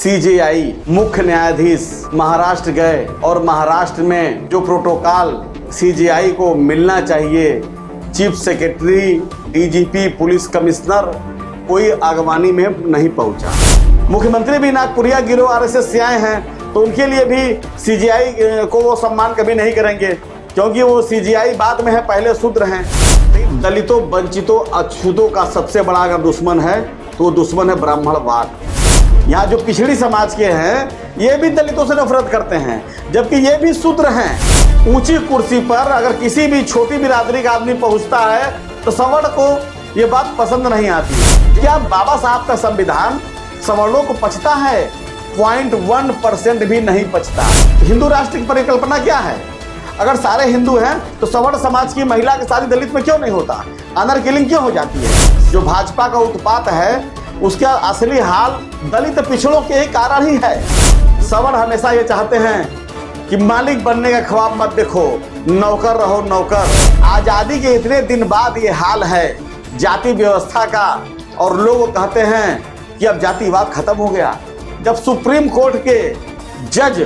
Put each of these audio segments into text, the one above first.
CJI मुख्य न्यायाधीश महाराष्ट्र गए और महाराष्ट्र में जो प्रोटोकॉल सीजेआई को मिलना चाहिए, chief secretary, DGP, police commissioner, कोई आगवानी में नहीं पहुंचा। मुख्यमंत्री भी नागपुरिया गिरोह आरएसएस से आए हैं, तो उनके लिए भी सीजेआई को वो सम्मान कभी नहीं करेंगे, क्योंकि वो सीजेआई बाद में है, पहले शूद्र हैं। दलितों, वंचितों, अछूतों का सबसे बड़ा अगर दुश्मन है तो दुश्मन है ब्राह्मणवाद। यहाँ जो पिछड़ी समाज के हैं ये भी दलितों से नफरत करते हैं, जबकि ये भी शूद्र हैं। ऊंची कुर्सी पर अगर किसी भी छोटी बिरादरी का आदमी पहुंचता है तो सवर्ण को ये बात पसंद नहीं आती। क्या बाबा साहब का संविधान सवर्णों को पचता है? 0.1% भी नहीं पचता। हिंदू राष्ट्र की परिकल्पना क्या है? अगर सारे हिंदू हैं तो सवर्ण समाज की महिला की शादी दलित में क्यों नहीं होता? ऑनर किलिंग क्यों हो जाती है? जो भाजपा का उत्पात है उसका असली हाल दलित पिछड़ों के ही कारण ही है। सवर्ण हमेशा ये चाहते हैं कि मालिक बनने का ख्वाब मत देखो, नौकर रहो नौकर। आजादी के इतने दिन बाद ये हाल है जाति व्यवस्था का, और लोग कहते हैं कि अब जातिवाद खत्म हो गया। जब सुप्रीम कोर्ट के जज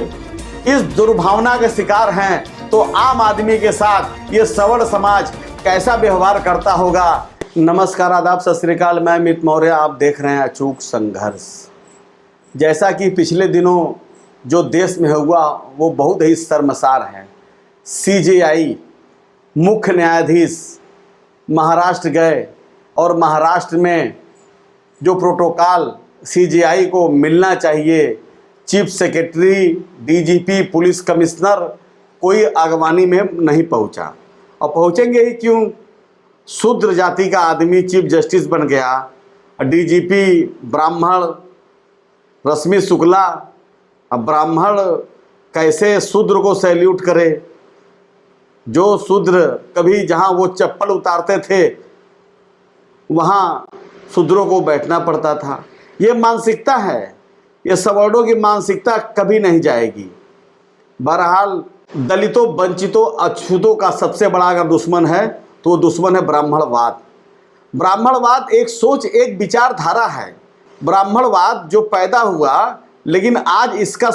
इस दुर्भावना के शिकार हैं तो आम आदमी के साथ ये सवर्ण समाज कैसा व्यवहार करता होगा। नमस्कार, आदाब, सत श्री अकाल। मैं अमित मौर्य, आप देख रहे हैं अचूक संघर्ष। जैसा कि पिछले दिनों जो देश में हुआ वो बहुत ही शर्मसार है। सीजेआई मुख्य न्यायाधीश महाराष्ट्र गए और महाराष्ट्र में जो प्रोटोकॉल सीजेआई को मिलना चाहिए, chief secretary, DGP, police commissioner, कोई आगवानी में नहीं पहुंचा। और पहुंचेंगे ही क्यों? शूद्र जाति का आदमी चीफ जस्टिस बन गया, डीजीपी ब्राह्मण रश्मि शुक्ला। अब ब्राह्मण कैसे शूद्र को सैल्यूट करे? जो शूद्र कभी जहाँ वो चप्पल उतारते थे वहाँ शूद्रों को बैठना पड़ता था। ये मानसिकता है, ये सवर्णों की मानसिकता कभी नहीं जाएगी। बहरहाल दलितों, वंचितों, अछूतों का सबसे बड़ा अगर दुश्मन है तो वो दुश्मन है ब्राह्मणवाद। ब्राह्मणवाद एक सोच, एक विचारधारा है। ब्राह्मणवाद जो पैदा हुआ, लेकिन आज इसका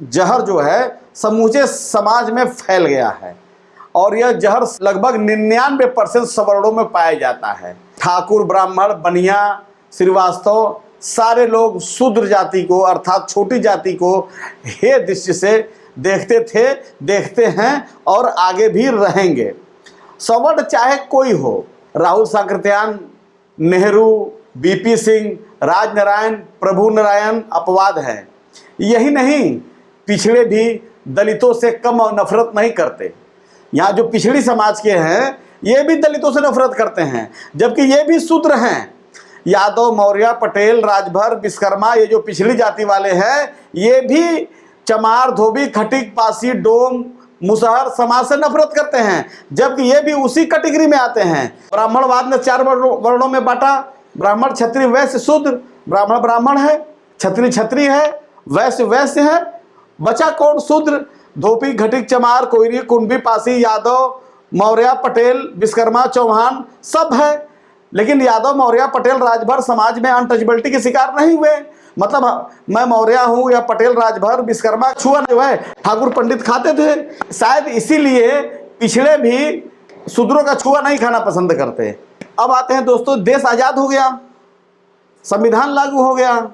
जहर जो है समूचे समाज में फैल गया है, और यह जहर लगभग 99% सवर्णों में पाया जाता है। ठाकुर, ब्राह्मण, बनिया, श्रीवास्तव, सारे लोग शूद्र जाति को अर्थात छोटी जाति को हे दृष्टि से देखते थे, देखते हैं और आगे भी रहेंगे। सवर्ण चाहे कोई हो, राहुल सांकृत्यायन, नेहरू, बीपी सिंह, राजनारायण, प्रभु नारायण अपवाद है। यही नहीं, पिछड़े भी दलितों से कम नफरत नहीं करते। यहाँ जो पिछड़ी समाज के हैं ये भी दलितों से नफरत करते हैं, जबकि ये भी शूद्र हैं। यादव, मौर्य, पटेल, राजभर, विश्वकर्मा, ये जो पिछड़ी जाति वाले हैं ये भी चमार, धोबी, खटिक, पासी, डोम, मुसहर समाज से नफरत करते हैं, जबकि ये भी उसी कैटेगरी में आते हैं। ब्राह्मणवाद ने 4 वर्णों में बांटा: ब्राह्मण, क्षत्रिय, वैश्य, शूद्र। ब्राह्मण ब्राह्मण है, क्षत्रिय क्षत्रिय है, वैश्य वैश्य है, बचा कौन? शूद्र। धोबी, घटिक, चमार, कोयरी, कुंभी, पासी, यादव, मौर्य, पटेल, विश्वकर्मा, चौहान सब है। लेकिन यादव, मौर्य, पटेल, राजभर समाज में अनटचेबिलिटी के शिकार नहीं हुए। मतलब मैं मौर्य हूँ या पटेल, राजभर, विश्वकर्मा, छुआ जो है ठाकुर पंडित खाते थे। शायद इसीलिए पिछड़े भी शूद्रों का छुआ नहीं खाना पसंद करते। अब आते हैं दोस्तों, देश आज़ाद हो गया, संविधान लागू हो गया,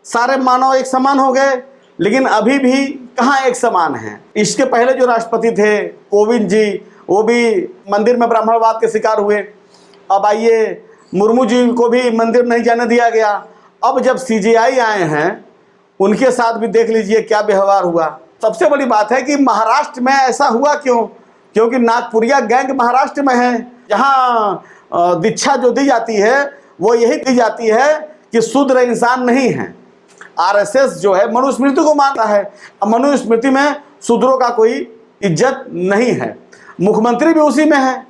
सारे मानव एक समान हो गए, लेकिन अभी भी कहाँ एक समान है। इसके पहले जो राष्ट्रपति थे कोविंद जी, वो भी मंदिर में ब्राह्मणवाद के शिकार हुए। अब आइए, मुर्मू जी को भी मंदिर नहीं जाने दिया गया। अब जब सीजेआई आए हैं उनके साथ भी देख लीजिए क्या व्यवहार हुआ। सबसे बड़ी बात है कि महाराष्ट्र में ऐसा हुआ क्यों? क्योंकि नागपुरिया गैंग महाराष्ट्र में है, जहाँ दीक्षा जो दी जाती है वो यही दी जाती है कि शूद्र इंसान नहीं है। आरएसएस जो है मनुस्मृति को मानता है, मनुस्मृति में शूद्रों का कोई इज्जत नहीं है। मुख्यमंत्री भी उसी में है,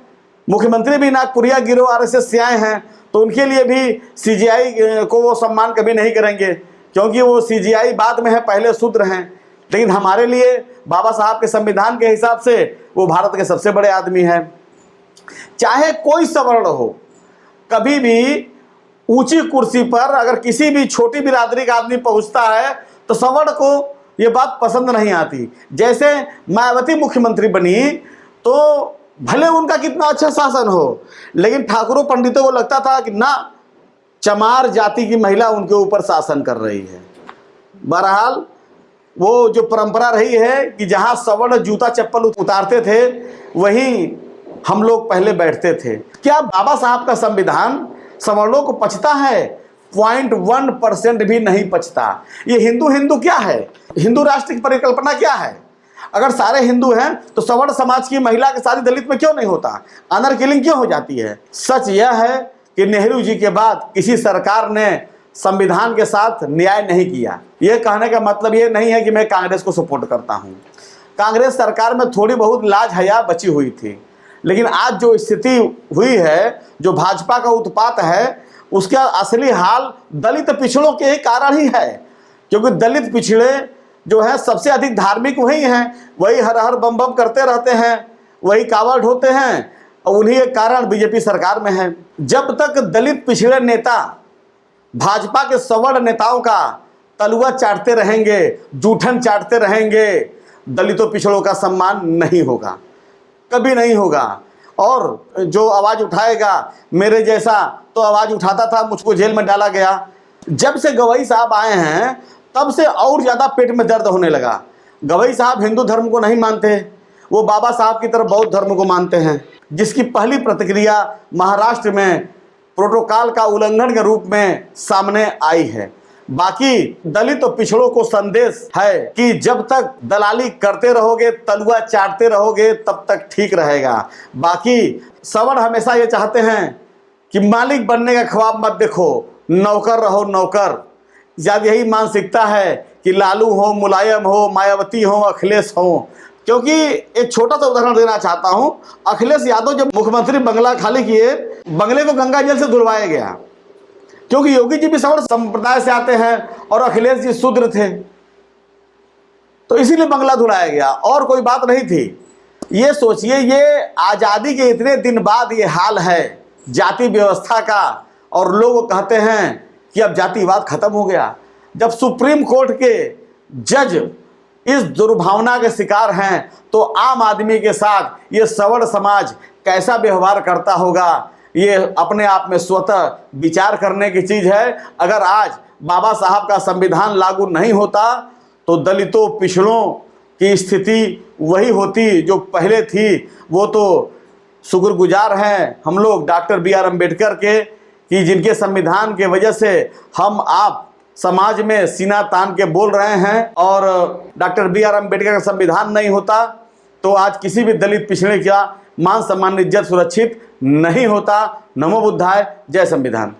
मुख्यमंत्री भी नागपुरिया गिरोह आरएसएस से आए हैं, तो उनके लिए भी सीजेआई को वो सम्मान कभी नहीं करेंगे, क्योंकि वो सीजेआई बाद में है, पहले शूद्र हैं। लेकिन हमारे लिए बाबा साहब के संविधान के हिसाब से वो भारत के सबसे बड़े आदमी हैं। चाहे कोई सवर्ण हो, कभी भी ऊंची कुर्सी पर अगर किसी भी छोटी बिरादरी का आदमी पहुंचता है तो सवर्ण को ये बात पसंद नहीं आती। जैसे मायावती मुख्यमंत्री बनी तो भले उनका कितना अच्छा शासन हो, लेकिन ठाकुरों पंडितों को लगता था कि ना, चमार जाति की महिला उनके ऊपर शासन कर रही है। बहरहाल वो जो परंपरा रही है कि जहां सवर्ण जूता चप्पल उतारते थे वहीं हम लोग पहले बैठते थे। क्या बाबा साहब का संविधान सवर्णों को पचता है? 0.1% भी नहीं पचता। ये हिंदू क्या है? हिंदू राष्ट्र की परिकल्पना क्या है? अगर सारे हिंदू हैं तो सवर्ण समाज की महिला की शादी दलित में क्यों नहीं होता? ऑनर किलिंग क्यों हो जाती है? सच यह है कि नेहरू जी के बाद किसी सरकार ने संविधान के साथ न्याय नहीं किया। यह कहने का मतलब ये नहीं है कि मैं कांग्रेस को सपोर्ट करता हूं। कांग्रेस सरकार में थोड़ी बहुत लाज हया बची हुई थी, लेकिन आज जो स्थिति हुई है, जो भाजपा का उत्पात है, उसका असली हाल दलित पिछड़ों के ही कारण ही है। क्योंकि दलित पिछड़े जो है सबसे अधिक धार्मिक वही हैं, वही हर हर बम बम करते रहते हैं, वही कावड़ ढोते हैं, और उन्हीं के कारण बीजेपी सरकार में है। जब तक दलित पिछड़े नेता भाजपा के सवर्ण नेताओं का तलुआ चाटते रहेंगे, जूठन चाटते रहेंगे, दलितों पिछड़ों का सम्मान नहीं होगा, कभी नहीं होगा। और जो आवाज़ उठाएगा मेरे जैसा तो आवाज़ उठाता था, मुझको जेल में डाला गया। जब से गवई साहब आए हैं तब से और ज़्यादा पेट में दर्द होने लगा। गवई साहब हिंदू धर्म को नहीं मानते, वो बाबा साहब की तरफ बौद्ध धर्म को मानते हैं, जिसकी पहली प्रतिक्रिया महाराष्ट्र में प्रोटोकॉल का उल्लंघन के रूप में सामने आई है। बाकी दलित और पिछड़ों को संदेश है कि जब तक दलाली करते रहोगे, तलुआ चाटते रहोगे, तब तक ठीक रहेगा। बाकी सवर्ण हमेशा ये चाहते हैं कि मालिक बनने का ख्वाब मत देखो, नौकर रहो नौकर। जब यही मानसिकता है कि लालू हो, मुलायम हो, मायावती हो, अखिलेश हो। क्योंकि एक छोटा सा उदाहरण देना चाहता हूं। अखिलेश यादव जब मुख्यमंत्री बंगला खाली किए, बंगले को गंगा जल से धुलवाया गया, क्योंकि योगी जी भी सवर्ण संप्रदाय से आते हैं और अखिलेश जी शूद्र थे, तो इसीलिए बंगला धुलाया गया, और कोई बात नहीं थी। ये सोचिए, ये आज़ादी के इतने दिन बाद ये हाल है जाति व्यवस्था का, और लोग कहते हैं कि अब जातिवाद खत्म हो गया। जब सुप्रीम कोर्ट के जज इस दुर्भावना के शिकार हैं तो आम आदमी के साथ ये सवर्ण समाज कैसा व्यवहार करता होगा, ये अपने आप में स्वतः विचार करने की चीज़ है। अगर आज बाबा साहब का संविधान लागू नहीं होता तो दलितों पिछड़ों की स्थिति वही होती जो पहले थी। वो तो शुक्रगुजार हैं हम लोग डॉक्टर बी आर अम्बेडकर के, कि जिनके संविधान के वजह से हम आप समाज में सीना तान के बोल रहे हैं। और डॉक्टर बी आर अम्बेडकर का संविधान नहीं होता तो आज किसी भी दलित पिछड़े का मान सम्मान इज्जत सुरक्षित नहीं होता। नमो बुद्धाय, जय संविधान।